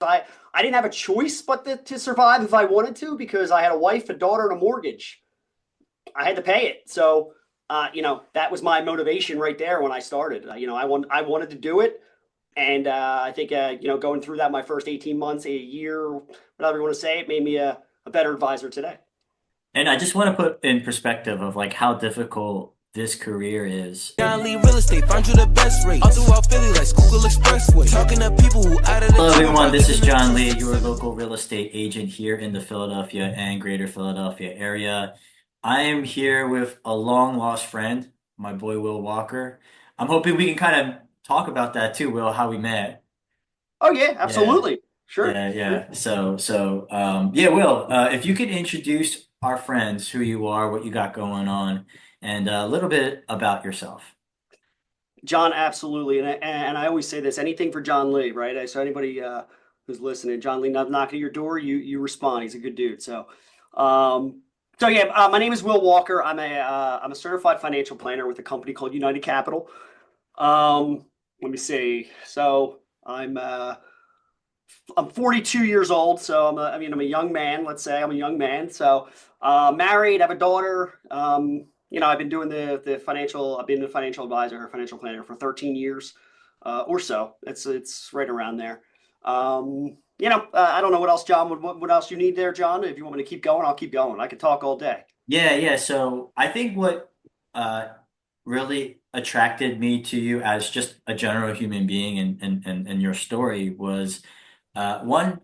I didn't have a choice but to survive if I wanted to because I had a wife, a daughter, and a mortgage. I had to pay it. So, that was my motivation right there when I started. I wanted to do it. And I think, going through that, my first 18 months, a year, whatever you want to say, it made me a better advisor today. And I just want to put in perspective of like how difficult this career is. John Lee Real Estate, find you the best rate. All throughout Philly, like Schuylkill Expressway. Talking to people who out of the Hello, team. everyone. This is John Lee, your local real estate agent here in the Philadelphia and greater Philadelphia area. I am here with a long lost friend, my boy Will Walker. I'm hoping we can kind of talk about that too, Will, how we met. Oh, yeah, Yeah, absolutely. Sure. Sure. yeah. Yeah, Will, if you could introduce our friends who you are, what you got going on, and a little bit about yourself. John, absolutely. And I always say this anything for John Lee, right? So, anybody who's listening, John Lee, knocking at your door, you respond. He's a good dude. Um, my name is Will Walker. I'm a certified financial planner with a company called United Capital. Let me see. So, I'm 42 years old, so I'm a young man. Let's say I'm a young man. So, married, have a daughter. I've been doing I've been a financial advisor, or financial planner for 13 years, or so. It's right around there. I don't know what else, John. What else you need there, John? If you want me to keep going, I'll keep going. I could talk all day. Yeah. So I think what uh, really attracted me to you as just a general human being and your story was one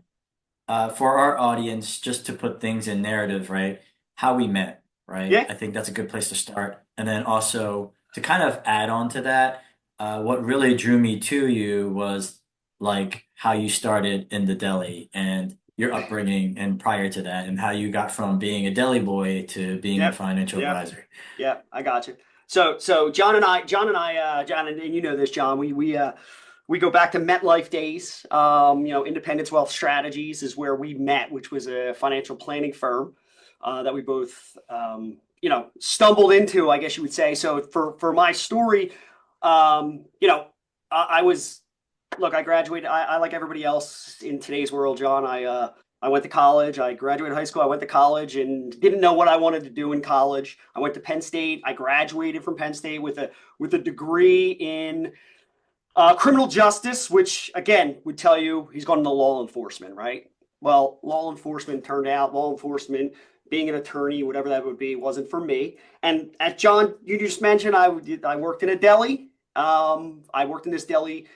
for our audience, just to put things in narrative, right? How we met, right? Yeah. I think that's a good place to start. And then also to kind of add on to that, what really drew me to you was like how you started in the deli and your upbringing and prior to that, and how you got from being a deli boy to being a Yep. financial Yep. advisor. Yeah, I got you. So John, and you know this, John. We go back to MetLife days. Independence Wealth Strategies is where we met, which was a financial planning firm that we both, stumbled into, I guess you would say. So for my story, I was look, I graduated. I like everybody else in today's world, John. I went to college. I graduated high school. I went to college and didn't know what I wanted to do in college. I went to Penn State. I graduated from Penn State with a degree in criminal justice, which again would tell you he's gone into law enforcement, right? Well, law enforcement, being an attorney, whatever that would be, wasn't for me. And as John, you just mentioned, I worked in a deli. I worked in this deli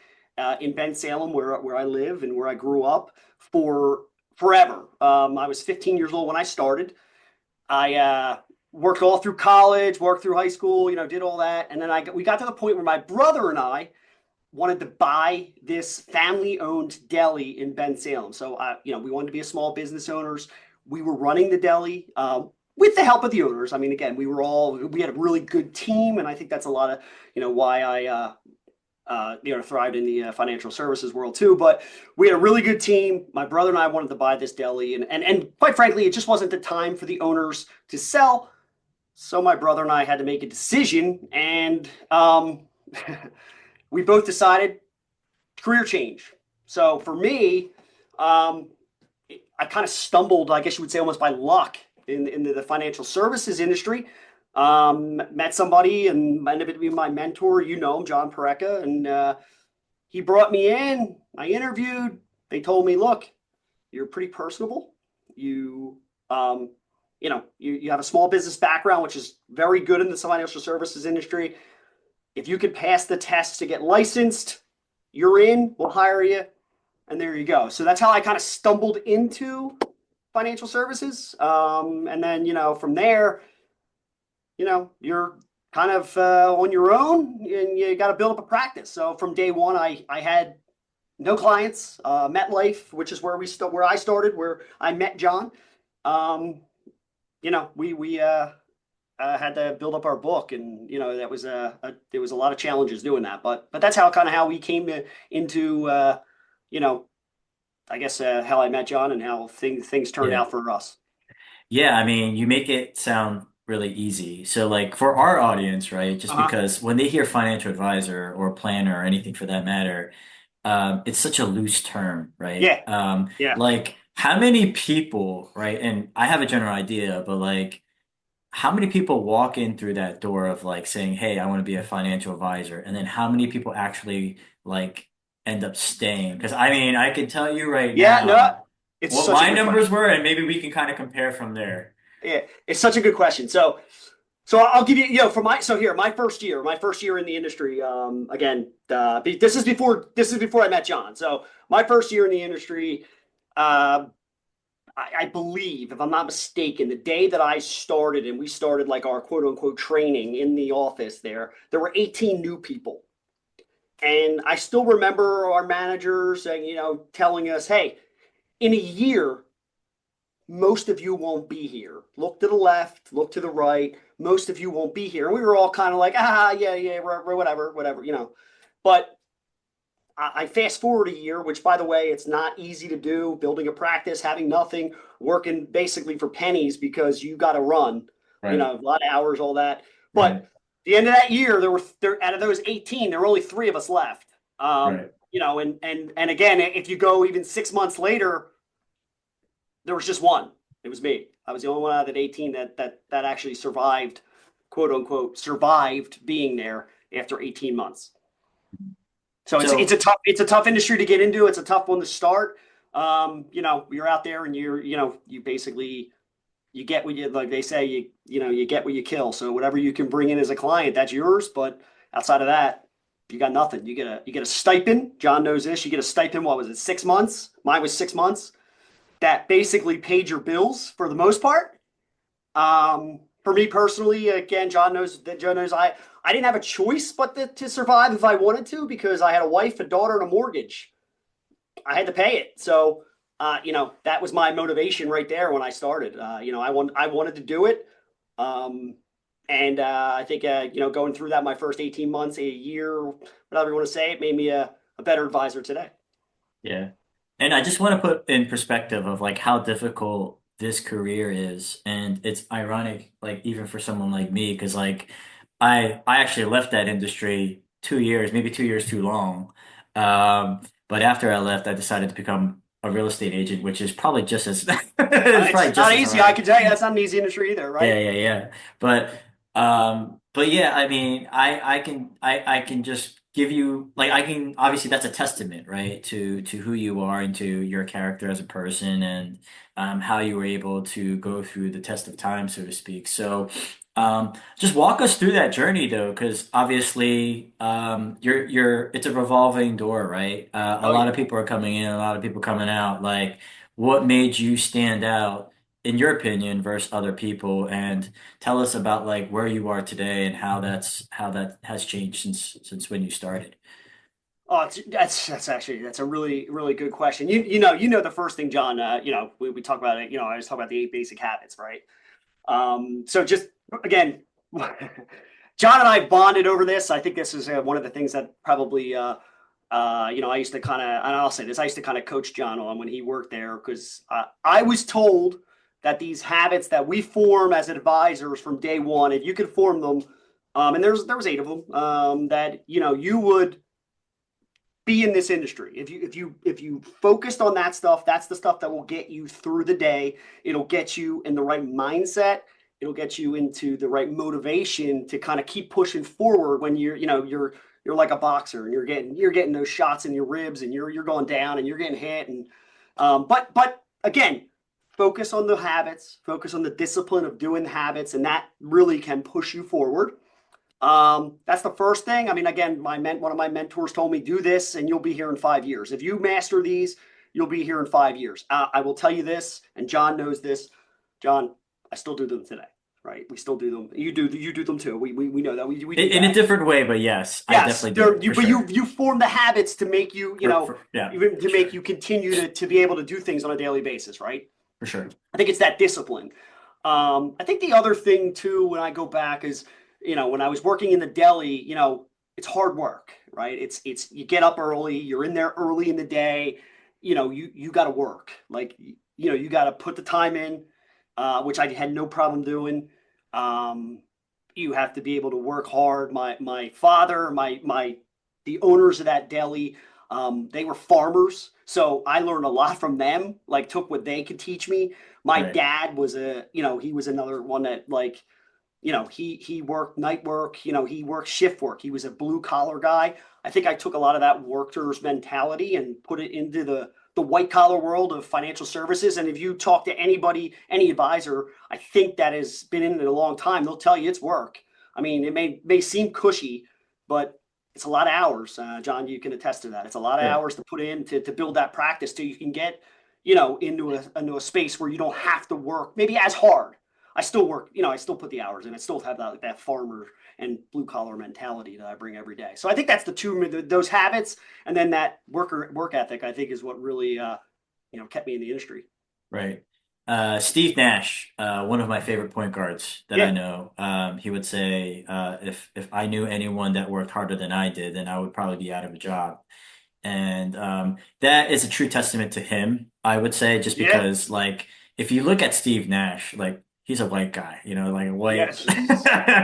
in Ben Salem, where I live and where I grew up for forever. I was 15 years old when I started. I worked all through college, worked through high school, did all that, and then we got to the point where my brother and I wanted to buy this family-owned deli in Ben Salem. So, we wanted to be a small business owners. We were running the deli with the help of the owners. I mean, again, we had a really good team, and I think that's a lot of why I thrived in the financial services world too. But we had a really good team. My brother and I wanted to buy this deli, and quite frankly, it just wasn't the time for the owners to sell. So my brother and I had to make a decision, and we both decided career change. So for me, I kind of stumbled, I guess you would say, almost by luck into the financial services industry. Met somebody and ended up being my mentor. You know him, John Pareca, and he brought me in. I interviewed. They told me, "Look, you're pretty personable. You have a small business background, which is very good in the financial services industry. If you could pass the test to get licensed, you're in. We'll hire you." And there you go. So that's how I kind of stumbled into financial services. And then, from there, you're kind of on your own and you got to build up a practice. So from day one, I had no clients. MetLife, which is where I started, where I met John. We had to build up our book, and that was there was a lot of challenges doing that. But that's how we came into I guess how I met John and how things turned Yeah. out for us. Yeah, I mean, you make it sound really easy. So, like for our audience, right? Just Uh-huh. because when they hear financial advisor or planner or anything for that matter, it's such a loose term, right? Yeah, yeah. Like how many people, right? And I have a general idea, but like how many people walk in through that door of like saying, "Hey, I want to be a financial advisor," and then how many people actually like end up staying? Because I mean, I can tell you right Yeah, no, now it's what such a my good numbers question. were, and maybe we can kind of compare from there. Yeah, it's such a good question. So I'll give you, for my first year in the industry. Again, this is before I met John. So my first year in the industry, uh, I believe, if I'm not mistaken, the day that I started and we started like our quote unquote training in the office there were 18 new people. And I still remember our managers saying, telling us, hey, in a year, most of you won't be here. Look to the left, look to the right. Most of you won't be here. And we were all kind of like, yeah, yeah, whatever, whatever. But I fast forward a year, which, by the way, it's not easy to do. Building a practice, having nothing, working basically for pennies because you got to run, Right, a lot of hours, all that. right, But the end of that year, there out of those 18, there were only three of us left. right. And again, if you go even 6 months later, there was just one. It was me. I was the only one out of that 18 that actually survived, quote unquote, survived being there after 18 months. So it's So, a tough industry to get into. It's a tough one to start. You're out there and you basically you get what you like they say you get what you kill. So whatever you can bring in as a client, that's yours. But outside of that, you got nothing. You get a stipend. John knows this. You get a stipend. What was it? 6 months. Mine was 6 months. That basically paid your bills for the most part. For me personally, again, John knows that Joe knows I didn't have a choice but to survive if I wanted to because I had a wife, a daughter, and a mortgage. I had to pay it. So, that was my motivation right there when I started. I wanted to do it. Um, and I think, going through that, my first 18 months, a year, whatever you want to say, it made me a better advisor today. yeah. And I just want to put in perspective of like how difficult this career is. And it's ironic, like even for someone like me, because like I actually left that industry 2 years, maybe 2 years too long. But after I left, I decided to become a real estate agent, which is probably just as it's It's probably just not as easy. I ironic. can tell you that's not an easy industry either, Yeah, right? yeah, yeah. But yeah, I mean, I can just give you like I can obviously that's a testament, right, to who you are and to your character as a person and how you were able to go through the test of time, so to speak. So, just walk us through that journey though, because obviously, you're it's a revolving door, right? A Oh lot yeah. of people are coming in, a lot of people coming out. Like, what made you stand out? In your opinion versus other people and tell us about like where you are today and how that has changed since when you started. Oh, that's actually that's a really really good question. You know the first thing, John. We talk about it. I just talk about the eight basic habits, right? So just again, John and I bonded over this. I think this is one of the things that probably I used to kind of, and I'll say this, I used to kind of coach John on when he worked there because I was told that these habits that we form as advisors from day one, if you could form them, and there was eight of them, that you would be in this industry. If you focused on that stuff, that's the stuff that will get you through the day. It'll get you in the right mindset. It'll get you into the right motivation to kind of keep pushing forward when you're like a boxer and you're getting those shots in your ribs and you're going down and you're getting hit and but again, focus on the habits, focus on the discipline of doing the habits, and that really can push you forward. That's the first thing. I mean, again, one of my mentors told me, do this and you'll be here in 5 years. If you master these, you'll be here in 5 years. I will tell you this, and John knows this. John, I still do them today, right? We still do them. You do them too. We know that. We do In a that. different way, but yes, I Yes, definitely do for but you sure. you form the habits to make you, Yeah, even for to make sure. you continue to be able to do things on a daily basis, right? For sure. I think it's that discipline. I think the other thing too, when I go back, is when I was working in the deli, it's hard work, right? It's you get up early, you're in there early in the day, you got to work, like you got to put the time in, which I had no problem doing. Um, you have to be able to work hard. My father, the owners of that deli, They were farmers, so I learned a lot from them. Like took what they could teach me. My Right. dad was he was another one that like he worked night work, he worked shift work. He was a blue collar guy. I think I took a lot of that worker's mentality and put it into the white collar world of financial services. And if you talk to anybody, any advisor, I think that has been in it a long time, they'll tell you it's work. I mean, it may seem cushy, but it's a lot of hours. John, you can attest to that. It's a lot of Yeah. hours to put in to build that practice till you can get, into a space where you don't have to work maybe as hard. I still work, I still put the hours in. I still have that farmer and blue collar mentality that I bring every day. So I think that's those habits, and then that work ethic. I think is what really kept me in the industry. Right. Steve Nash, one of my favorite point guards that I Yeah, know, he would say, if I knew anyone that worked harder than I did, then I would probably be out of a job. And that is a true testament to him, I would say, just yeah, because like if you look at Steve Nash, like he's a white guy, like a white, yes,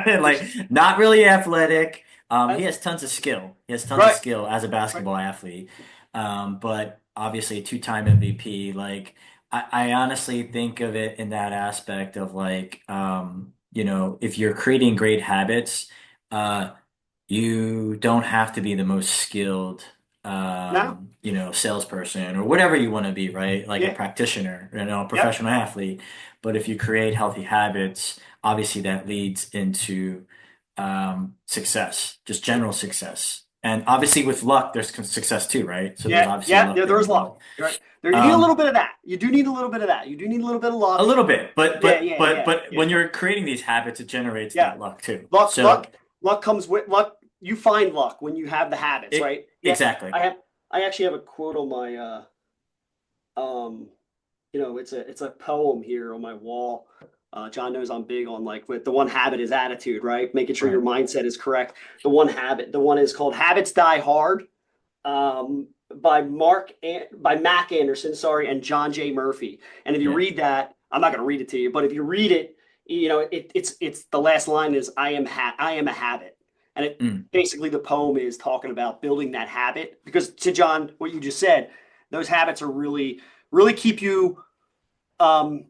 like not really athletic. He I, has tons of skill. He has tons of right, skill as a right, basketball athlete. But obviously a two-time MVP. Like I honestly think of it in that aspect of like, if you're creating great habits, uh, you don't have to be the most skilled, no, salesperson or whatever you want to be, right? Like a yeah, practitioner, a yep, professional athlete. But if you create healthy habits, obviously that leads into success, just general success. And obviously with luck, there's success too, right? So there's yeah, obviously yeah. luck there There's luck, involved. right? There, you need a little Um, bit of that. You do need a little bit of that. You do need a little bit of a luck. little bit, but Yeah, but yeah, but yeah, but yeah, when you're creating these habits, it generates yeah. that luck too. Luck, So luck comes with luck. You find luck when you have the habits, it right? Yeah, exactly. I have. I actually have a quote on my um it's a poem here on my wall. John knows I'm big on like with the one habit is attitude, right? Making sure your Right. mindset is correct. The one is called Habits Die Hard, by Mac Anderson, sorry, and John J. Murphy. And if you Yeah. read that, I'm not going to read it to you, but if you read it, it's the last line is I am a habit, and it Mm. basically the poem is talking about building that habit because to John, what you just said, those habits are really keep you um,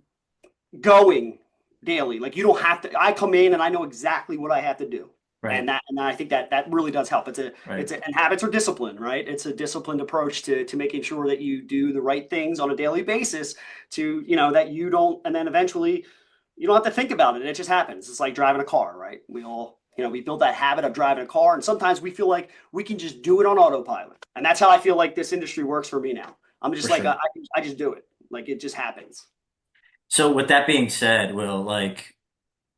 going daily. Like you don't have to. I come in and I know exactly what I have to do, Right. and I think that really does help. Right. And habits are discipline, right? It's a disciplined approach to making sure that you do the right things on a daily basis. To that you don't, and then eventually you don't have to think about it. It just happens. It's like driving a car, right? We all. We build that habit of driving a car, and sometimes we feel like we can just do it on autopilot, and that's how I feel like this industry works for me now. I'm For just like sure. I just do it, like it just happens. So with that being said, Will, like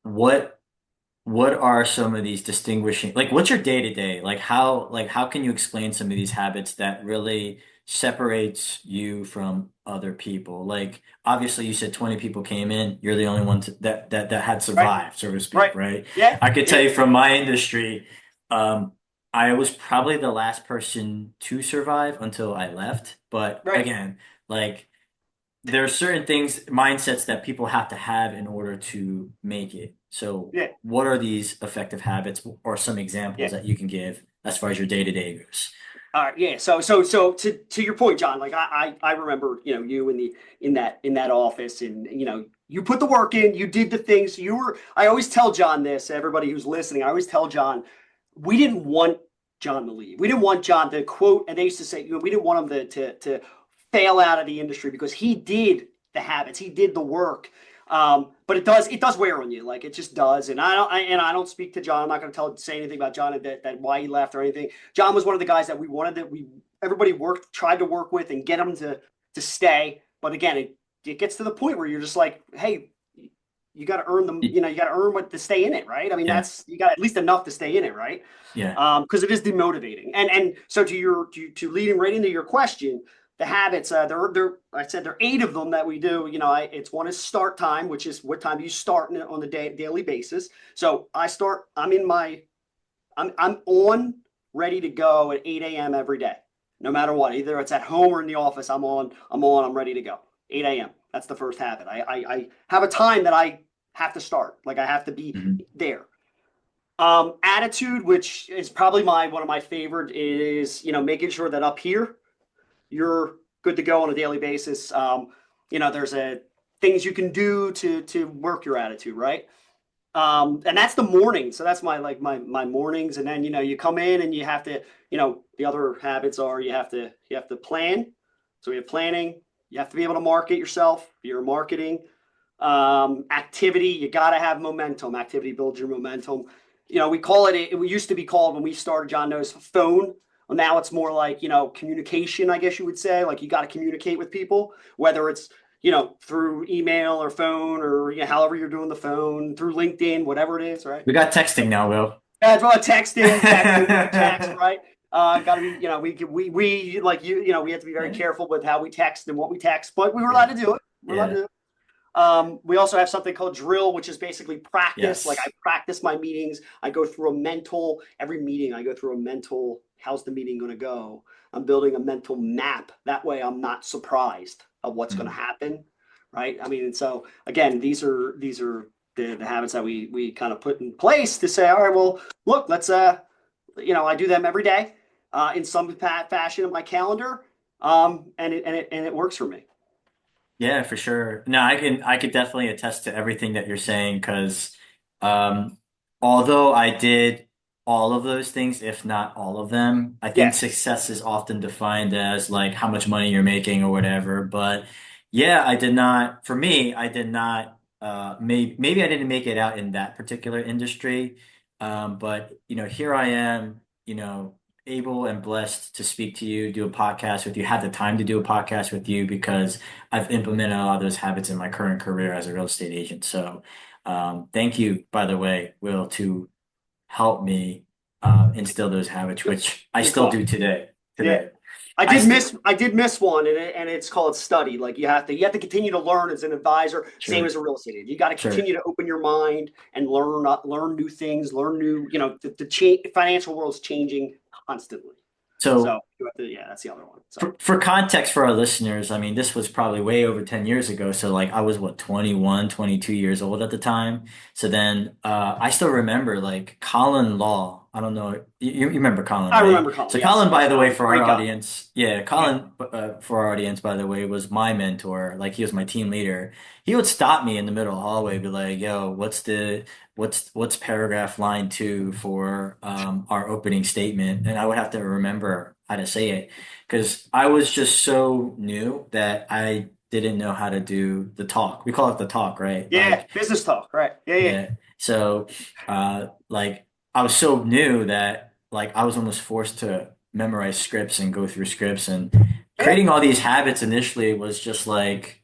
what what are some of these distinguishing like what's your day to day? Like how can you explain some of these habits that really separates you from other people? Like obviously you said 20 people came in, you're the only one that had Right, survived, so to speak, right, right? yeah, I could tell yeah, you from my industry, um, I was probably the last person to survive until I left. But right, again, like there are certain things, mindsets that people have to have in order to make it. So, yeah, what are these effective habits or some yeah. examples that you can give as far as your day to day goes? All right, yeah. So to your point, John, like I remember, you in that office, and you put the work in, you did the things. I always tell John this, everybody who's listening, I always tell John, we didn't want John to leave. We didn't want John to quote, and they used to say, we didn't want him to fail out of the industry because he did the habits, he did the work. But it does wear on you, like it just does. And I don't speak to John. I'm not going to say anything about John that why he left or anything. John was one of the guys that we wanted that we everybody tried to work with and get him to stay. But again, it gets to the point where you're just like, hey, you got to earn them. Y- You got to earn what to stay in it, right? I mean, Yeah, that's you got at least enough to stay in it, right? yeah, Because it is demotivating. And so to leading right into your question, the habits, there I said there are 8 of them that we do. It's one is start time, which is what time you start on the daily basis. So I'm on ready to go at 8 a.m. every day, no matter what. Either it's at home or in the office, I'm ready to go. 8 a.m. That's the first habit. I have a time that I have to start. Like I have to be mhm, there. Attitude, which is probably one of my favorite, is making sure that up here you're good to go on a daily basis. There's a things you can do to work your attitude, right? And that's the morning. So that's my mornings. And then, you come in and you have to, the other habits are you have to plan. So we have planning. You have to be able to market yourself. You're marketing. Activity, you got to have momentum. Activity builds your momentum. We call it used to be called, when we started, John knows, phone. Well, now it's more like, communication, I guess you would say. Like, you got to communicate with people, whether it's, through email or phone, or however you're doing the phone, through LinkedIn, whatever it is, right? We got texting now, Will. That's what texting, text, right? Got to be, we like we have to be very careful with how we text and what we text, but we were allowed to do it. We're allowed to do it. We also have something called drill, which is basically practice. Yes. Like, I practice my meetings. I go through every meeting, I go through a mental, how's the meeting going to go? I'm building a mental map. That way I'm not surprised of what's going to happen. Right. I mean, and so again, these are the habits that we kind of put in place to say, all right, well, look, let's, I do them every day, in some fashion in my calendar. And it works for me. Yeah, for sure. No, I could definitely attest to everything that you're saying because although I did all of those things, if not all of them, I think Yes. success is often defined as like how much money you're making or whatever. But yeah, I did not, for me, I did not maybe I didn't make it out in that particular industry. But here I am, able and blessed to speak to you, do a podcast with you, have the time to do a podcast with you because I've implemented a lot of those habits in my current career as a real estate agent. So, thank you, by the way, Will, to help me instill those habits, which I Good still call. do today. Yeah. Today, I I did st miss I did miss one, and it's called study. Like, you have to continue to learn as an advisor, same sure, as a real estate agent. You got to sure. continue to open your mind and learn new things, learn new, the financial world's changing constantly. So So you have to, yeah, that's the other one. So for context for our listeners, I mean, this was probably way over 10 years ago. So like I was what, 21, 22 years old at the time. So then I still remember like Colin Law. I don't know. You remember Colin, I right? remember Colin. So Yes, Colin, by yes, the way, Colin, for our great guy. audience, yeah, Yeah, Colin, for our audience, by the way, was my mentor. Like he was my team leader. He would stop me in the middle of the hallway, be like, "Yo, what's paragraph line two for our opening statement?" And I would have to remember how to say it because I was just so new that I didn't know how to do the talk. We call it the talk, right? yeah, Like, business talk, right? Yeah, yeah, yeah. So, like I was so new that like I was almost forced to memorize scripts and go through scripts and yeah. creating all these habits initially was just like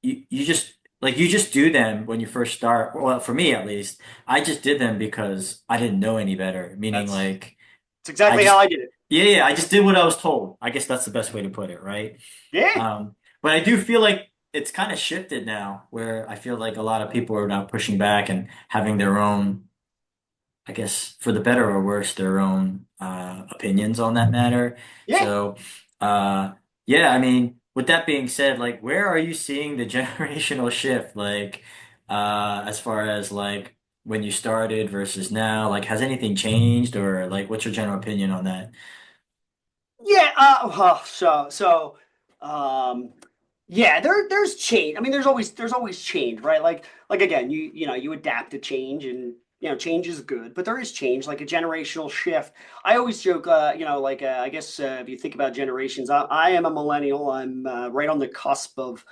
you just do them when you first start. Well, for me at least, I just did them because I didn't know any better. Meaning That's like it's I exactly how just I did it. yeah, I just did what I was told. I guess that's the best way to put it, right? Yeah, But I do feel like it's kind of shifted now, where I feel like a lot of people are now pushing back and having their own, I guess, for the better or worse, their own opinions on that matter. yeah. So, uh, yeah, I mean, with that being said, like, where are you seeing the generational shift? Like, as far as like when you started versus now, like, has anything changed, or like, what's your general opinion on that? Yeah, um, yeah, there's change. I mean, there's always change, right? Like again, you adapt to change, and change is good, but there is change, like a generational shift. I always joke, like I guess if you think about generations, I am a millennial. I'm right on the cusp of.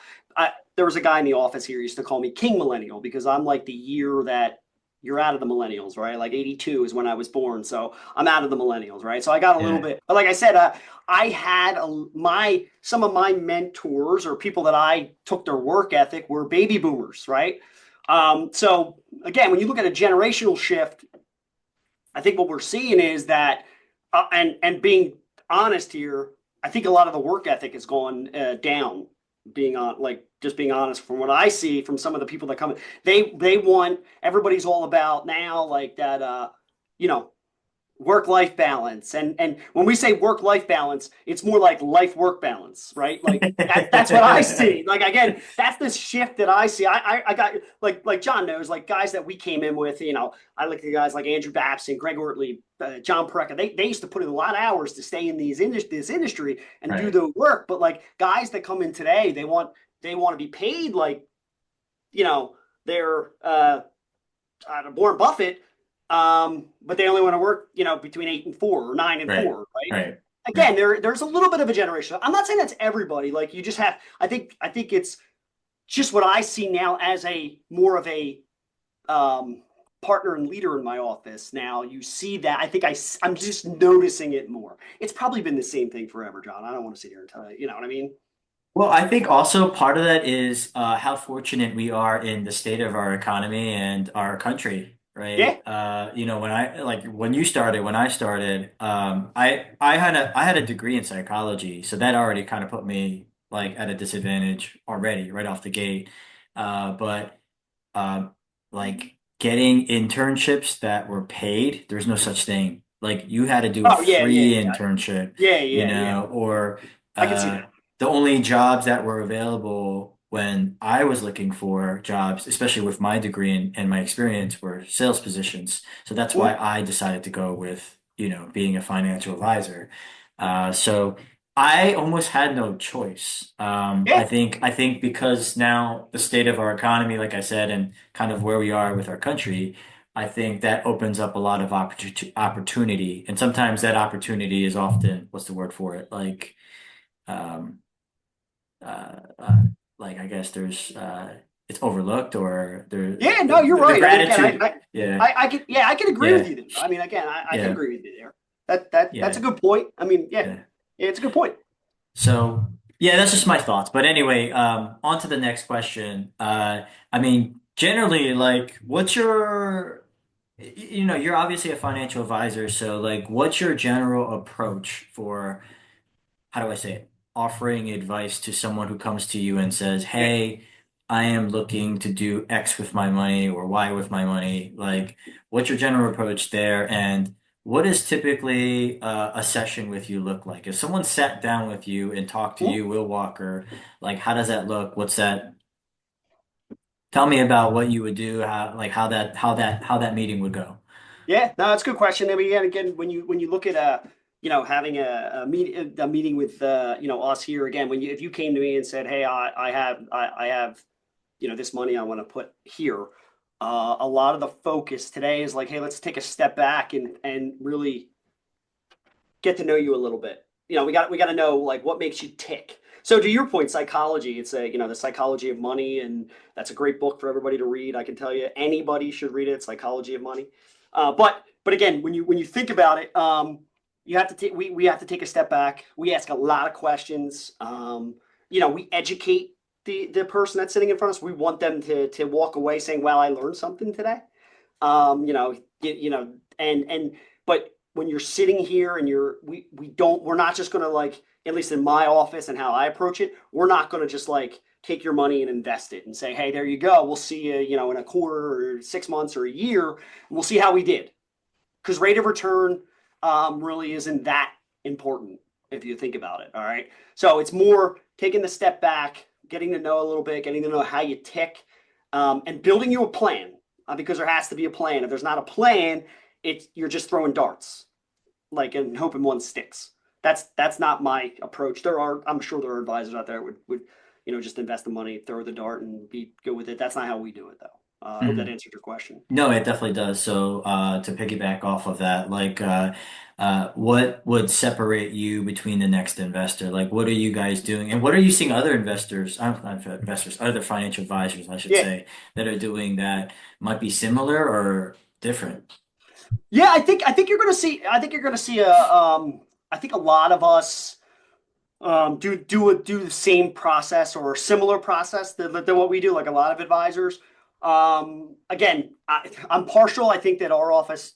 There was a guy in the office here who used to call me King Millennial because I'm like the year that you're out of the millennials, right? Like 82 is when I was born. So I'm out of the millennials, right? So I got a little Yeah. bit, but like I said, I had some of my mentors or people that I took their work ethic were baby boomers, right? So again, when you look at a generational shift, I think what we're seeing is that, and being honest here, I think a lot of the work ethic has gone down. Being on, like, just being honest, from what I see from some of the people that come in, they want, everybody's all about now, like that, you know work-life balance. And when we say work-life balance, it's more like life-work balance, right? Like that's what I see. Like again, that's the shift that I see. I got like John knows, like guys that we came in with, I look at guys like Andrew Babson, Greg Ortley, John Pareca. They used to put in a lot of hours to stay in this industry and do Right. the work. But like guys that come in today, they want to be paid like, they're Warren Buffett, but they only want to work, between 8 and 4 or 9 and 4, right? Right. Again, there's a little bit of a generation. I'm not saying that's everybody. Like you just have, I think it's just what I see now as a more of a partner and leader in my office. Now you see that. I think I'm just noticing it more. It's probably been the same thing forever, John. I don't want to sit here and tell you. You know what I mean? Well, I think also part of that is how fortunate we are in the state of our economy and our country, Yeah. right? When when I started, I had a degree in psychology, so that already kind of put me like at a disadvantage already right off the gate. But like getting internships that were paid, there's no such thing. Like you had to do a Oh yeah, yeah, free yeah, internship, yeah, yeah, yeah. or I can see uh, that. the only jobs that were available when I was looking for jobs, especially with my degree and my experience, were sales positions. So that's why Mm, I decided to go with, being a financial advisor. So I almost had no choice. yeah. I think because now the state of our economy, like I said, and kind of where we are with our country, I think that opens up a lot of opportunity. And sometimes that opportunity is often, what's the word for it? Um, uh, uh, I guess it's overlooked or Yeah, no, you're the right. I mean, again, gratitude. Yeah, I can agree with yeah, you there. I mean, again, I can yeah, agree with you there. That's a yeah, good point. I mean, yeah. yeah, it's a good point. So yeah, that's just my thoughts. But anyway, on to the next question. I mean, generally, like, you're obviously a financial advisor, so like, what's your general approach for, how do I say it, offering advice to someone who comes to you and says, Yeah. "Hey, I am looking to do X with my money or Y with my money." Like, what's your general approach there? And what does typically a session with you look like? If someone sat down with you and talked to Mm, you, Will Walker, like, how does that look? What's that? Tell me about what you would do, how that meeting would go. yeah, no, that's a good question. I mean, again, when you look at having a meeting with us here again, if you came to me and said, hey, I have this money I want to put here. A lot of the focus today is like, hey, let's take a step back and really get to know you a little bit. We got to know like what makes you tick. So to your point, psychology, it's the psychology of money, and that's a great book for everybody to read. I can tell you anybody should read it, Psychology of Money. But again, when you think about it, you have to take we have to take a step back. We ask a lot of questions. We educate the person that's sitting in front of us. We want them to walk away saying, "Well, I learned something today." And but when you're sitting here and we're not just going to like, at least in my office and how I approach it, we're not going to just like take your money and invest it and say, hey, there you go, we'll see you, in a quarter or 6 months or a year, and we'll see how we did, because rate of return really isn't that important if you think about it. All right, so it's more taking the step back, getting to know a little bit, getting to know how you tick, and building you a plan, because there has to be a plan. If there's not a plan, you're just throwing darts, like, and hoping one sticks. That's not my approach. I'm sure there are advisors out there would just invest the money, throw the dart, and be good with it. That's not how we do it, though. I hope that answered your question. No, it definitely does. So, to piggyback off of that, what would separate you between the next investor? Like, what are you guys doing, and what are you seeing other investors, not investors, other financial advisors, I should Yeah, say, that are doing that might be similar or different? yeah. I think you're gonna see. I think you're gonna see I think a lot of us do the same process or similar process than what we do. Like a lot of advisors. Again, I'm partial. I think that our office,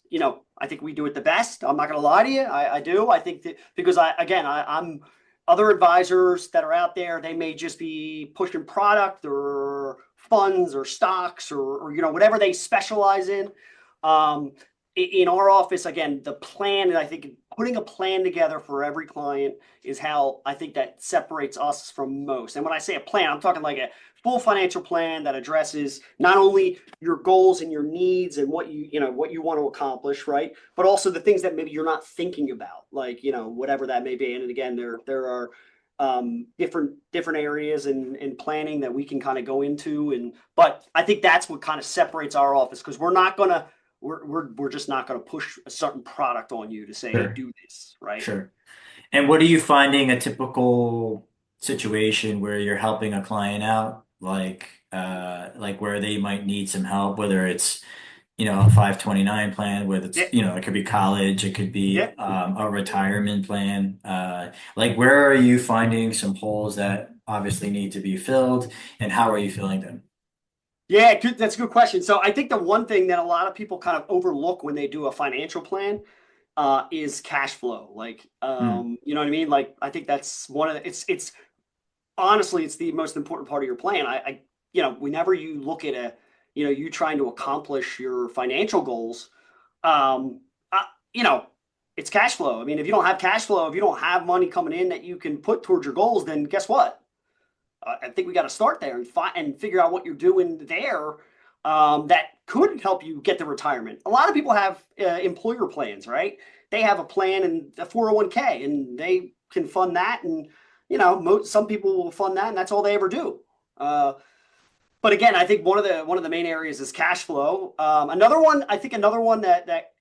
I think we do it the best. I'm not going to lie to you. I do. I think that because I'm other advisors that are out there. They may just be pushing product or funds or stocks or whatever they specialize in. Um, in our office, again, the plan, and I think putting a plan together for every client is how I think that separates us from most. And when I say a plan, I'm talking like a full financial plan that addresses not only your goals and your needs and what what you want to accomplish, right? But also the things that maybe you're not thinking about, like, whatever that may be. And again, there are different areas in planning that we can kind of go into. But I think that's what kind of separates our office, because we're just not going to push a certain product on you to say, hey, Sure, do this, right? sure. And what are you finding a typical situation where you're helping a client out, like where they might need some help, whether it's, a 529 plan, whether it's, Yeah, it could be college, it could be yeah, a retirement plan. Like where are you finding some holes that obviously need to be filled, and how are you filling them? yeah. Good, that's a good question. So I think the one thing that a lot of people kind of overlook when they do a financial plan is cash flow. Like, Hmm. you know what I mean? Like, I think that's one of the, it's honestly, it's the most important part of your plan. Whenever you look at you trying to accomplish your financial goals, um, uh, you know, it's cash flow. I mean, if you don't have cash flow, if you don't have money coming in that you can put towards your goals, then guess what? I think we got to start there and figure out what you're doing there that could help you get to retirement. A lot of people have employer plans, right? They have a plan and a 401k, and they can fund that, and some people will fund that, and that's all they ever do. Uh, but again, I think one of the main areas is cash flow. Another one that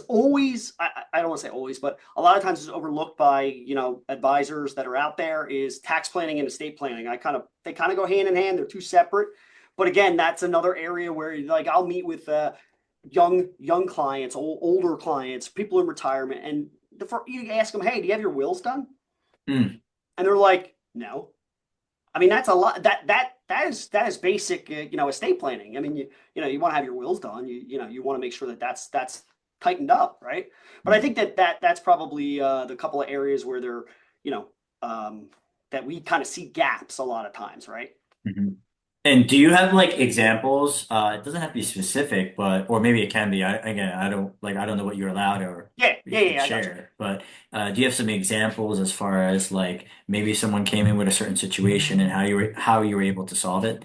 always I don't want to say always, but a lot of times is overlooked by advisors that are out there is tax planning and estate planning. They kind of go hand in hand. They're two separate, but again, that's another area where like I'll meet with young clients, older clients, people in retirement, and you ask them, hey, do you have your wills done? Hmm. And they're like, no. I mean, that's a lot. That is basic, estate planning. I mean, you want to have your wills done. You want to make sure that that's tightened up, right? But I think that's probably the couple of areas where you know, that we kind of see gaps a lot of times, right? Mhm. And do you have like examples? It doesn't have to be specific, but or maybe it can be. Again, I don't know what you're allowed or Yeah, you yeah, could yeah. I got you. share. But do you have some examples as far as like maybe someone came in with a certain situation and how you were able to solve it?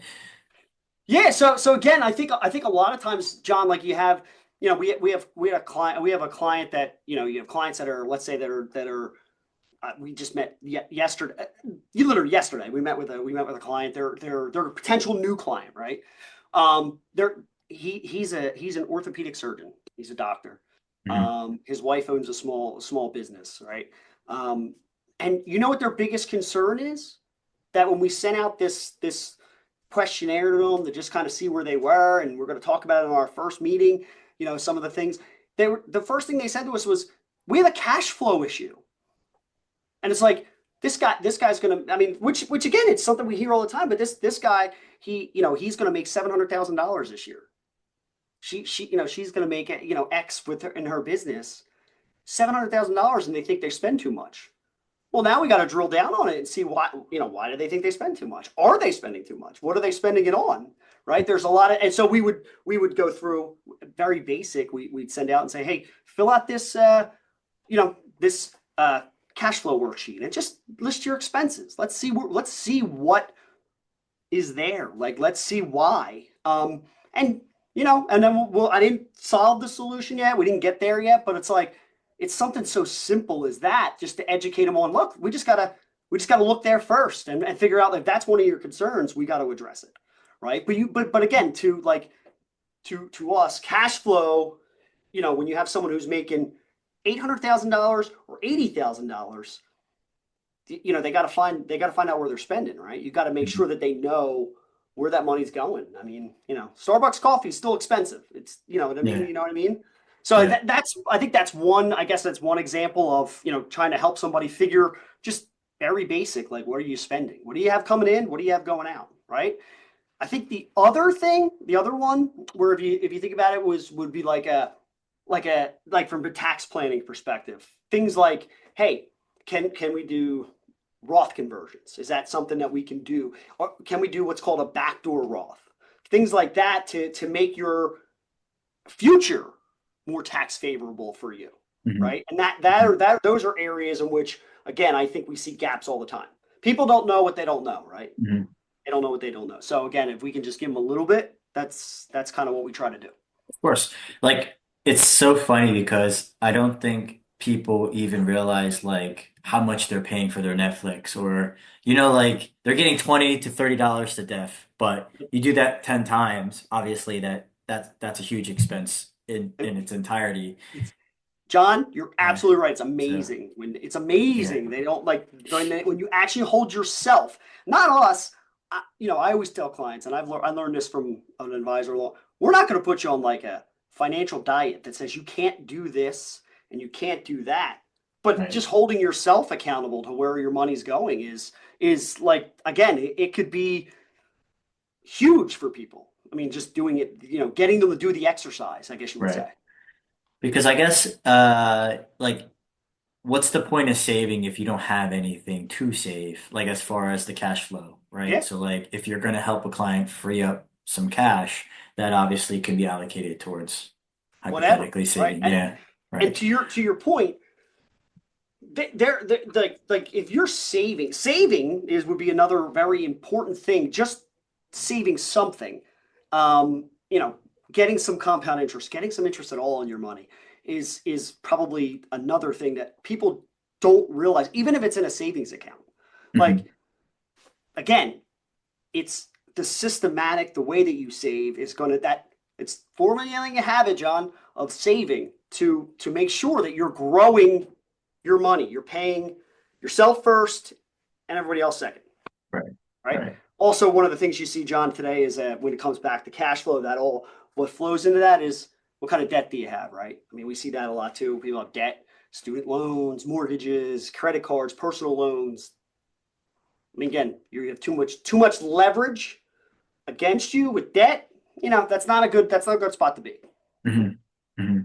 Yeah. So again, I think a lot of times, John, like you have, we have a client that you have clients that are, let's say, that are we just met yesterday. You literally yesterday we met with a client. They're a potential new client, right? He's an orthopedic surgeon. He's a doctor. Hmm. His wife owns a small business, right? Um, and you know what their biggest concern is? That when we sent out this questionnaire to them to just kind of see where they were, and we're going to talk about it in our first meeting. Some of the things the first thing they said to us was, we have a cash flow issue. And it's like, this guy's gonna, I mean, which again, it's something we hear all the time, but this guy, he's gonna make $700,000 this year. She's gonna make it, X with her in her business, $700,000, and they think they spend too much. Well, now we got to drill down on it and see why do they think they spend too much? Are they spending too much? What are they spending it on? Right? There's a lot of, and so we would go through very basic. We'd send out and say, hey, fill out this cash flow worksheet and just list your expenses. Let's see what is there. Like, let's see why. And then I didn't solve the solution yet. We didn't get there yet, but it's like it's something so simple as that, just to educate them on. Look, we just gotta look there first and figure out if that's one of your concerns. We got to address it, right? But again, to us, cash flow. When you have someone who's making $800,000 or $80,000, they got to find out where they're spending, right? You got to make sure that they know where that money's going. I mean, Starbucks coffee is still expensive. It's, you know what I mean? Yeah, You know what I mean? So yeah. I think that's one example of, trying to help somebody figure just very basic, like, what are you spending? What do you have coming in? What do you have going out? Right. I think the other one where if you think about it would be like from a tax planning perspective, things like, hey, can we do Roth conversions? Is that something that we can do? Or can we do what's called a backdoor Roth? Things like that to make your future more tax favorable for you, Mhm. right? And those are areas in which, again, I think we see gaps all the time. People don't know what they don't know, right? Mhm. They don't know what they don't know. So again, if we can just give them a little bit, that's kind of what we try to do. Of course. Like it's so funny because I don't think people even realize like how much they're paying for their Netflix or like they're getting $20 to $30 to death, but you do that 10 times, obviously that's a huge expense in its entirety. It's John, you're Yeah. absolutely right. It's So, amazing when it's yeah. amazing. They don't like when you actually hold yourself, not us. I always tell clients, and I learned this from an advisor. We're not going to put you on like a financial diet that says you can't do this and you can't do that. But Right. just holding yourself accountable to where your money's going is like again, it could be huge for people. I mean, just doing it, getting them to do the exercise, I guess you would Right. say. Because I guess like what's the point of saving if you don't have anything to save, like as far as the cash flow, right? Yeah, So like if you're going to help a client free up some cash, that obviously can be allocated towards whatever, hypothetically right? saving. And Yeah, and right. to your point, they're like if you're saving is would be another very important thing. Just saving something, um, you know, getting some compound interest, getting some interest at all on your money is probably another thing that people don't realize, even if it's in a savings account. Like Hmm. again, it's the way that you save is going to that it's formulating a habit, John, of saving to make sure that you're growing your money. You're paying yourself first and everybody else second, Right, right? right. Also, one of the things you see, John, today is that when it comes back to cash flow, that all what flows into that is what kind of debt do you have, right? I mean, we see that a lot too. People have debt, student loans, mortgages, credit cards, personal loans. I mean, again, you have too much leverage against you with debt. That's not a good spot to be. Hmm. Hmm.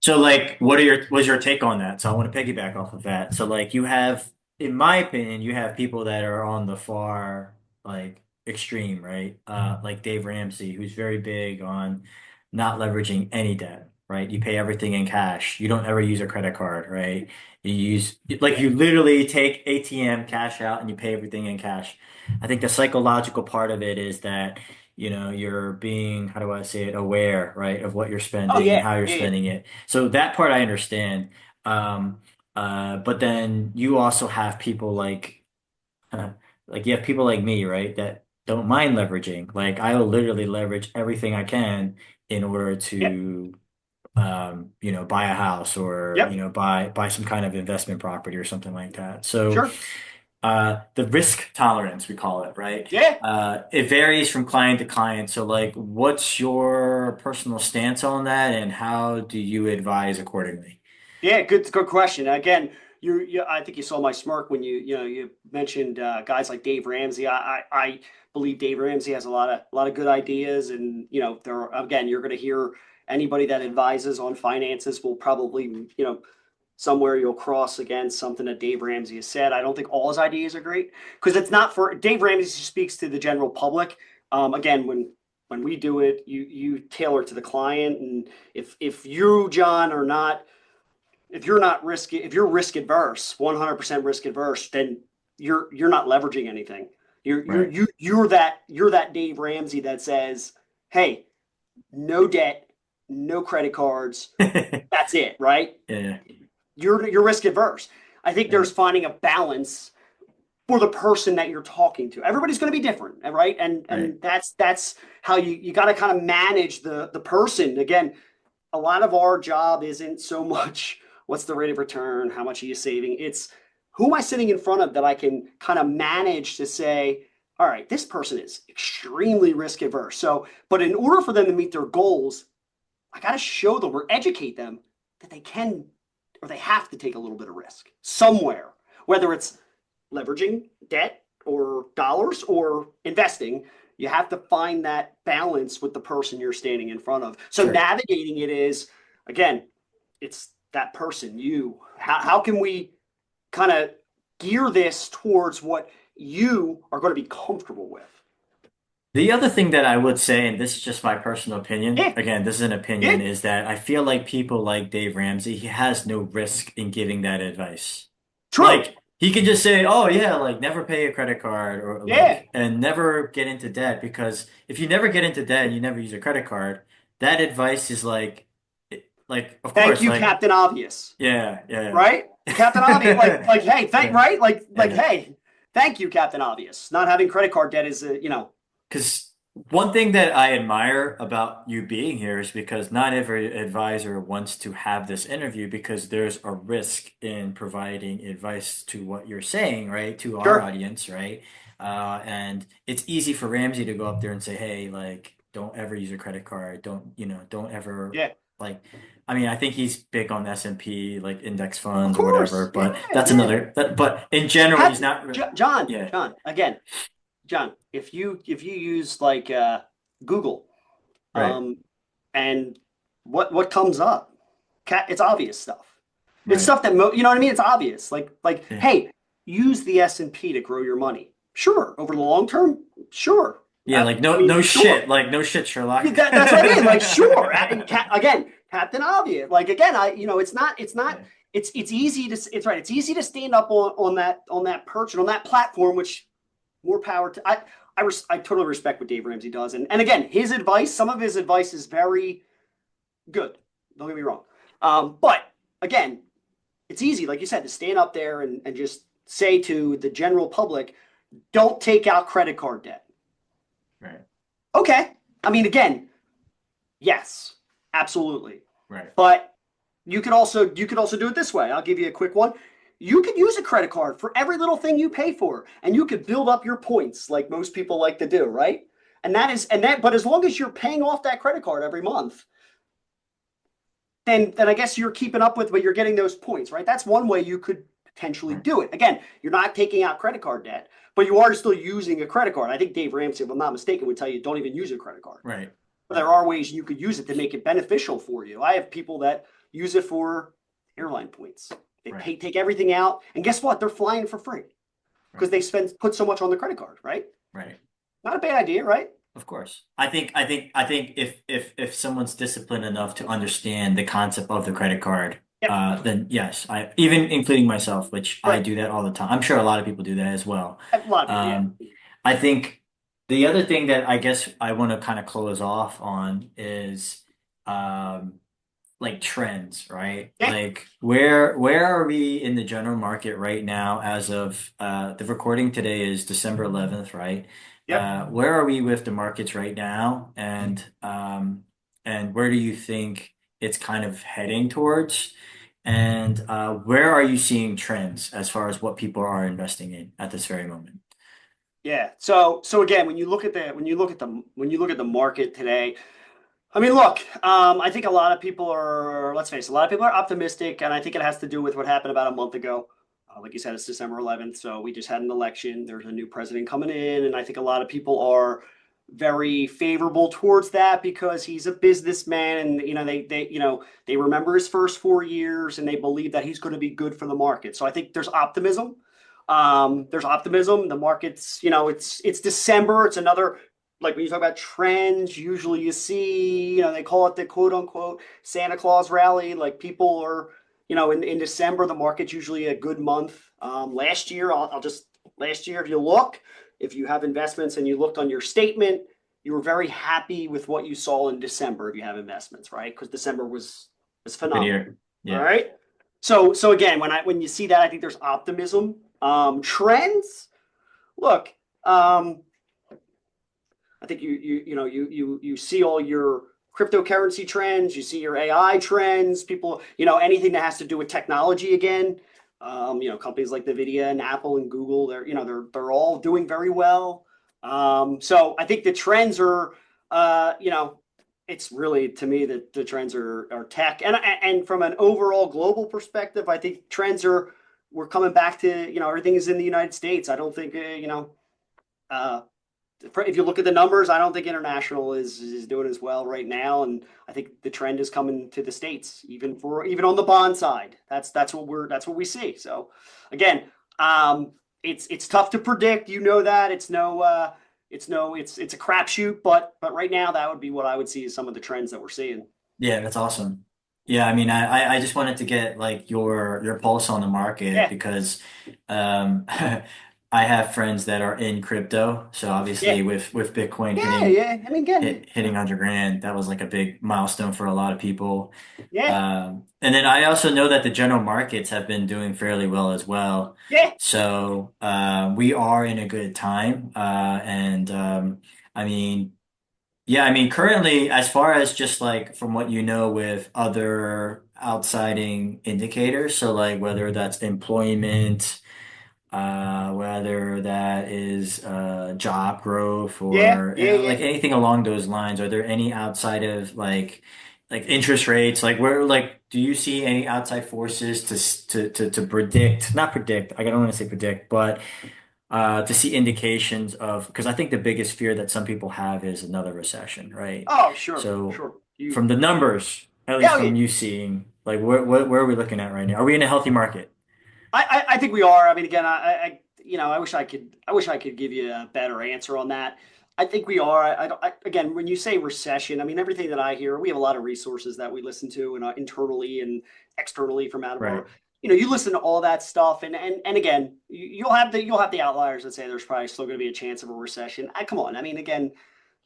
So like what's your take on that? So I want to piggyback off of that. So like you have, in my opinion, you have people that are on the far like extreme, right? Like Dave Ramsey, who's very big on not leveraging any debt, right? You pay everything in cash. You don't ever use a credit card, right? You use like Yeah. you literally take ATM cash out and you pay everything in cash. I think the psychological part of it is that you're being, how do I say it, aware, right, of what you're Oh spending and yeah. how you're Yeah. Yeah. spending it. So that part I understand. But then you also have people like you have people like me, right, that don't mind leveraging. Like I'll literally leverage everything I can in order Yep. to, buy a house or, Yep. buy some kind of investment property or something like that. So, Sure. the risk tolerance, we call it, right? Yeah. It varies from client to client. So, like, what's your personal stance on that, and how do you advise accordingly? Yeah. Good question. Again, I think you saw my smirk when you mentioned guys like Dave Ramsey. I believe Dave Ramsey has a lot of good ideas, and again, you're going to hear anybody that advises on finances will probably somewhere you'll cross against something that Dave Ramsey has said. I don't think all his ideas are great because it's not for Dave Ramsey speaks to the general public. Again, when we do it, you tailor to the client, and if you, John, are not if you're not risky if you're risk adverse, 100% risk adverse, then you're not leveraging anything. You're you're Right. you you're that Dave Ramsey that says, hey, no debt, no credit cards, that's it, right? Yeah. You're risk adverse. I think Yeah. there's finding a balance for the person that you're talking to. Everybody's going to be different, right? And Right. and that's how you got to kind of manage the person. Again, a lot of our job isn't so much what's the rate of return, how much are you saving. It's who am I sitting in front of that I can kind of manage to say, all right, this person is extremely risk averse. So, but in order for them to meet their goals, I got to show them or educate them that they can or they have to take a little bit of risk somewhere, whether it's leveraging debt or dollars or investing. You have to find that balance with the person you're standing in front of. So Sure. navigating it is, again, it's that person, you. How can we kind of gear this towards what you are going to be comfortable with? The other thing that I would say, and this is just my personal opinion, Yeah, again, this is an yeah, opinion, is that I feel like people like Dave Ramsey, he has no risk in giving that advice. true. Like he could just say, "Oh yeah, like never pay a credit card or Yeah. like and never get into debt," because if you never get into debt and you never use a credit card, that advice is like of Thank course, you, like Captain Obvious. yeah, Right? Captain Obvious, like, hey, thank, yeah, right? Like, yeah. hey, thank you, Captain Obvious. Not having credit card debt is, Because one thing that I admire about you being here is because not every advisor wants to have this interview because there's a risk in providing advice to what you're saying, right? To our sure. audience, right? And it's easy for Ramsey to go up there and say, hey, like, don't ever use a credit card. Don't ever Yeah, like, I mean, I think he's big on S&P, like index of funds or whatever, course. Yeah, but that's yeah. but in general, he's Have not, John, yeah, again, John, if you use like Google, right, um, and what comes up? It's obvious stuff. It's right. stuff that you know what I mean. It's obvious. Like, Yeah. hey, use the S&P to grow your money. Sure, over the long term, sure. Yeah, like I no mean, shit, sure. like no shit, Sherlock. That's what I mean. Like, sure. Again, Captain Obvious. Like, again, it's not. Yeah, It's easy to. It's right. It's easy to stand up on that perch and on that platform, which more power to. I totally respect what Dave Ramsey does, and again, his advice. Some of his advice is very good. Don't get me wrong. But again, it's easy, like you said, to stand up there and just say to the general public, don't take out credit card debt. right, Okay. I mean, again, yes, absolutely. right, But you could also do it this way. I'll give you a quick one. You could use a credit card for every little thing you pay for, and you could build up your points like most people like to do, right? But as long as you're paying off that credit card every month, then I guess you're keeping up with, but you're getting those points, right? That's one way you could potentially right, do it. Again, you're not taking out credit card debt, but you are still using a credit card. I think Dave Ramsey, if I'm not mistaken, would tell you don't even use a credit card. right, But there are ways you could use it to make it beneficial for you. I have people that use it for airline points. They right, take everything out, and guess what? They're flying for free right, because they put so much on the credit card, right? right. Not a bad idea, right? Of course. I think if someone's disciplined enough to understand the concept of the credit card, Yep. then yes, I even including myself, which I Right. do that all the time. I'm sure a lot of people do that as well. A lot of people, yeah. Um, I think the other thing that I guess I want to kind of close off on is um like trends, right? Yeah. Like where are we in the general market right now as of the recording today is December 11th, right? Yep. Where are we with the markets right now and where do you think it's kind of heading towards? And where are you seeing trends as far as what people are investing in at this very moment? Yeah. So again, when you look at the market today, I mean, look, I think a lot of people are, let's face it, a lot of people are optimistic, and I think it has to do with what happened about a month ago. Like you said, it's December 11th, so we just had an election. There's a new president coming in, and I think a lot of people are very favorable towards that because he's a businessman, and they remember his first 4 years, and they believe that he's going to be good for the market. So I think there's optimism. There's optimism. The market's, it's December. It's another, like when you talk about trends, usually you see, they call it the quote unquote Santa Claus rally. Like people are, in December, the market's usually a good month. Last year, last year, if you have investments and you looked on your statement, you were very happy with what you saw in December if you have investments, right? Because December was Good phenomenal. year. All Yeah. right. So again, when you see that, I think there's optimism. Trends. Look, I think you see all your cryptocurrency trends, you see your AI trends, people, anything that has to do with technology again. Companies like NVIDIA and Apple and Google, they're all doing very well. So I think the trends are, it's really to me that the trends are tech, and from an overall global perspective, I think trends are we're coming back to everything is in the United States. I don't think uh, if you look at the numbers, I don't think international is doing as well right now, and I think the trend is coming to the states, even on the bond side. That's what we see. So again, it's tough to predict. You know that it's no. it's a crapshoot, but right now that would be what I would see as some of the trends that we're seeing. Yeah, that's awesome. Yeah, I mean, I just wanted to get like your pulse on the market Yeah, because I have friends that are in crypto. So yeah, obviously with Bitcoin yeah, yeah. I mean, again, hitting 100 grand, that was like a big milestone for a lot of people. yeah, And then I also know that the general markets have been doing fairly well as well. yeah. So we are in a good time. And I mean. Yeah, I mean, currently, as far as just like from what you know with other outsiding indicators, so like whether that's employment, whether that is job growth Yeah, or yeah, yeah. like anything along those lines, are there any outside of like interest rates? Like where like do you see any outside forces to predict, not predict, I don't want to say predict, but to see indications of, because I think the biggest fear that some people have is another recession, right? Oh, sure, So sure. You, from the numbers, at least yeah, oh, from yeah. you seeing, like where are we looking at right now? Are we in a healthy market? I think we are. I mean, again, I wish I could give you a better answer on that. I think we are. Again, when you say recession, I mean, everything that I hear, we have a lot of resources that we listen to and internally and externally from out of our, Right. you listen to all that stuff. And again, you'll have the outliers that say there's probably still going to be a chance of a recession. Come on. I mean, again,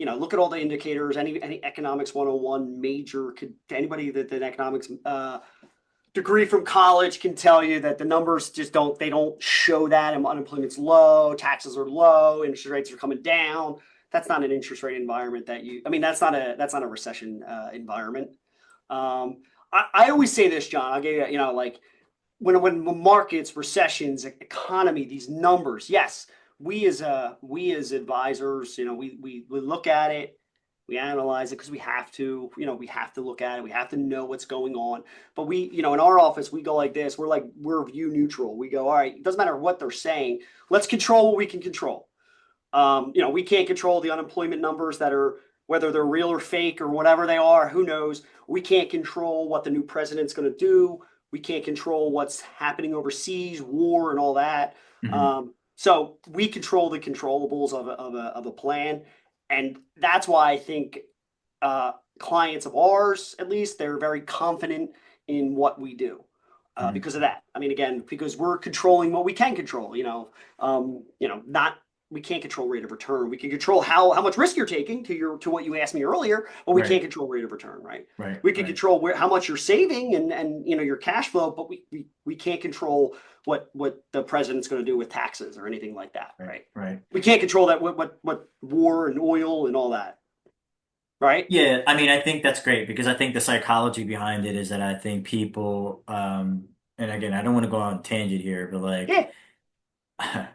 look at all the indicators, any economics 101 major could anybody that an economics, degree from college can tell you that the numbers just don't show that, and unemployment's low, taxes are low, interest rates are coming down. That's not an interest rate environment that's not a recession environment. I always say this, John. I'll give you, like when markets, recessions, economy, these numbers, yes, we as advisors, we look at it, we analyze it because we have to look at it, we have to know what's going on. But in our office, we go like this. We're view neutral. We go, all right, it doesn't matter what they're saying. Let's control what we can control. We can't control the unemployment numbers that are, whether they're real or fake or whatever they are, who knows? We can't control what the new president's going to do. We can't control what's happening overseas, war and all that. Hmm. So we control the controllables of a plan. And that's why I think clients of ours, at least, they're very confident in what we do Hmm. because of that. I mean, again, because we're controlling what we can control. Not we can't control rate of return. We can control how much risk you're taking to what you asked me earlier, but we can't Right. control rate of return, right? Right. We can Right. control how much you're saving and your cash flow, but we can't control what the president's going to do with taxes or anything like that, Right. right? Right. We can't control that what war and oil and all that, right? Yeah, I mean, I think that's great because I think the psychology behind it is that I think people, and again, I don't want to go on a tangent here, but like, Yeah,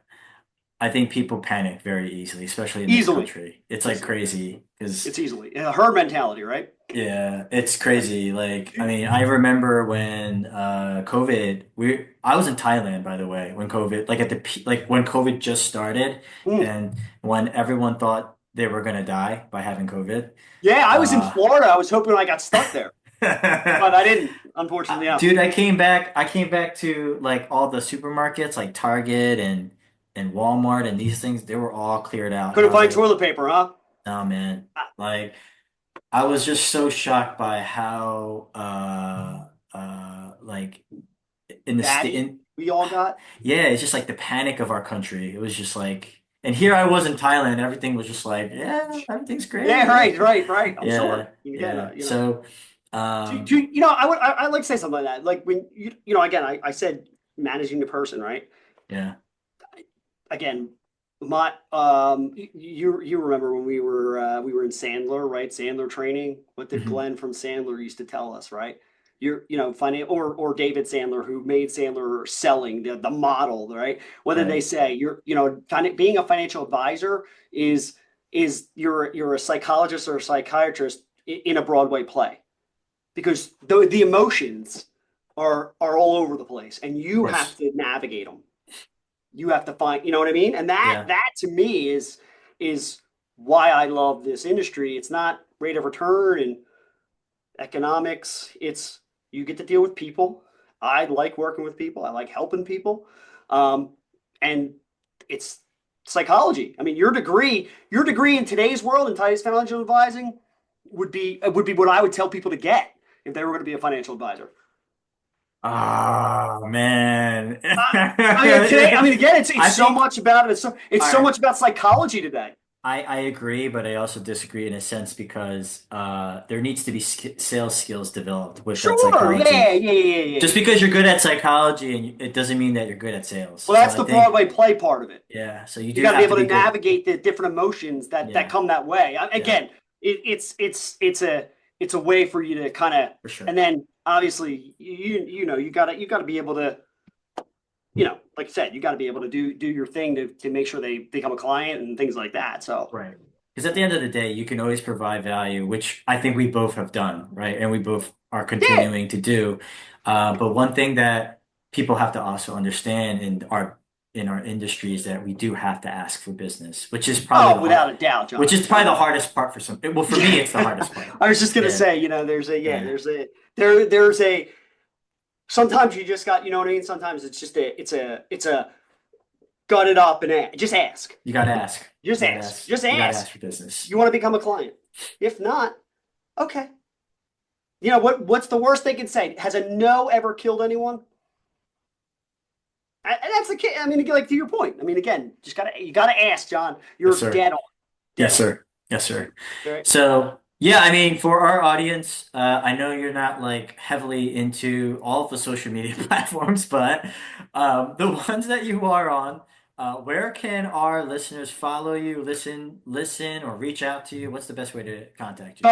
I think people panic very easily, especially in this easily, country. It's like easily. crazy because, It's easily herd mentality, right? yeah, it's crazy. Like, I mean, I remember when COVID, I was in Thailand, by the way, when COVID, like at like when COVID just started Mm. and when everyone thought they were gonna die by having COVID. Yeah, I was in Uh, Florida. I was hoping I got stuck there, but I didn't. Unfortunately, yeah. Dude, I came back to like all the supermarkets like Target and Walmart and these things, they were all cleared out. And I Couldn't was find like, toilet paper, huh? oh man. Like I was just so shocked by how like in the state Batty, in we all got. yeah, it's just like the panic of our country. It was just like, and here I was in Thailand, everything was just like, yeah, everything's Yeah, great. right, right, right. I'm Yeah, sure. Again, yeah. So um I like to say something like that. Like when again, I said managing the person, right? yeah. Again, my you remember when we were in Sandler, right? Sandler training. What did Mhm. Glenn from Sandler used to tell us, right? Finding or David Sandler who made Sandler selling the model, right? What did they Right. say? Being a financial advisor is you're a psychologist or a psychiatrist in a Broadway play because the emotions are all over the place and you have Yes. to navigate them. You have to find, you know what I mean? And that Yeah. that to me is why I love this industry. It's not rate of return and economics. It's you get to deal with people. I like working with people. I like helping people. And it's psychology. I mean, your degree in today's world in today's financial advising would be what I would tell people to get if they were going to be a financial advisor. Oh man. I mean, again, it's I so think much about it. It's all so right. much about psychology today. I agree, but I also disagree in a sense because there needs to be sales skills developed with that Sure, psychology. yeah. Just because you're good at psychology and it doesn't mean that you're good at sales. Well, So that's I the think, Broadway play part of it. yeah, so you You do got to be have to able to be good. navigate the different emotions that Yeah, come that way. yeah, Again, it's a way for you to kind of, for sure. and then obviously you got to be able to, like I said, you got to be able to do your thing to make sure they become a client and things like that. So Right. Because at the end of the day, you can always provide value, which I think we both have done, right? And we both are yeah. continuing to do. But one thing that people have to also understand in our industry is that we do have to ask for business, which is probably Oh, without a doubt, which John. is probably the hardest part for some. Well, for me, it's the hardest part. I was just gonna Yeah, say, yeah, there's a sometimes you just got, you know what I mean? Sometimes it's a gut it up and just ask. you got to ask. Just You got to ask. ask. Just You got to ask. ask for business. You want to become a client. If not, okay. What's the worst they can say? Has a no ever killed anyone? And that's the key. I mean, like to your point. I mean, again, you gotta ask, John. Yes, You're sir. dead on. Dead Yes, sir. Yes, sir. on. Right? So, yeah, I mean, for our audience, I know you're not like heavily into all of the social media platforms, but the ones that you are on, where can our listeners follow you, listen, or reach out to you? What's the best way to contact So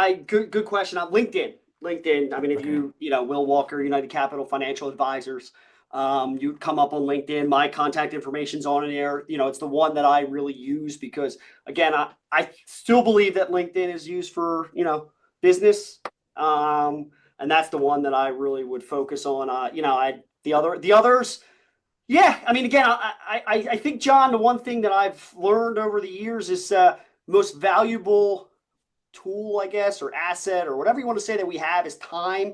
you? good question. On LinkedIn. LinkedIn. I mean, if Okay. Will Walker, United Capital Financial Advisors, you'd come up on LinkedIn. My contact information's on there. It's the one that I really use because, again, I still believe that LinkedIn is used for, business. And that's the one that I really would focus on. The others, yeah. I mean, again, I think, John, the one thing that I've learned over the years is most valuable tool, I guess, or asset, or whatever you want to say that we have is time.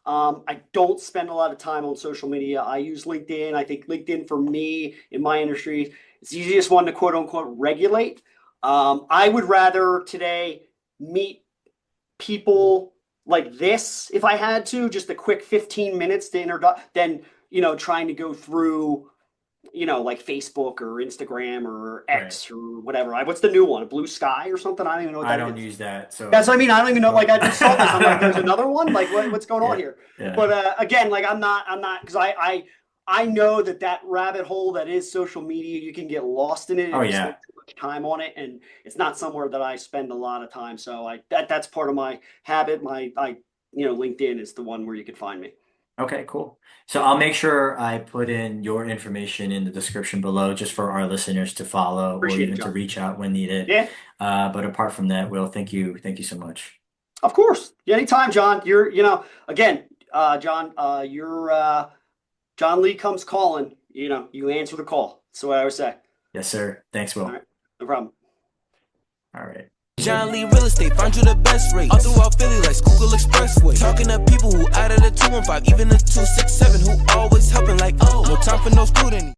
I don't spend a lot of time on social media. I use LinkedIn. I think LinkedIn for me in my industry, it's the easiest one to quote unquote regulate. I would rather today meet people like this if I had to, just a quick 15 minutes to introduce, than, trying to go through like Facebook or Instagram or Right. X or whatever. What's the new one? Blue Sky or something? I don't even know what I that don't is. use that, That's so what I mean. I don't even know. Like I just saw this. I'm like, there's another one. Like what's going on yeah, here? yeah. But again, like I'm not because I know that rabbit hole that is social media, you can get lost in it Oh if you spend yeah. too much time on it, and it's not somewhere that I spend a lot of time. So that's part of my habit. LinkedIn is the one where you can find me. Okay, cool. So I'll make sure I put in your information in the description below just for our listeners to follow or Appreciate it, even to John. reach out when needed. Yeah, But apart from that, Will, thank you. Thank you so much. of course. Yeah, anytime, John. Again, John. You're John Lee comes calling. You answer the call. That's what I always say. Yes, sir. Thanks, All Will. right, no problem. All right. John Lee Real Estate, find you the best rate. All throughout Philly like Schuylkill Expressway. Talking to people who out of the 215, even the 267, who always helping like, oh, no time for no student.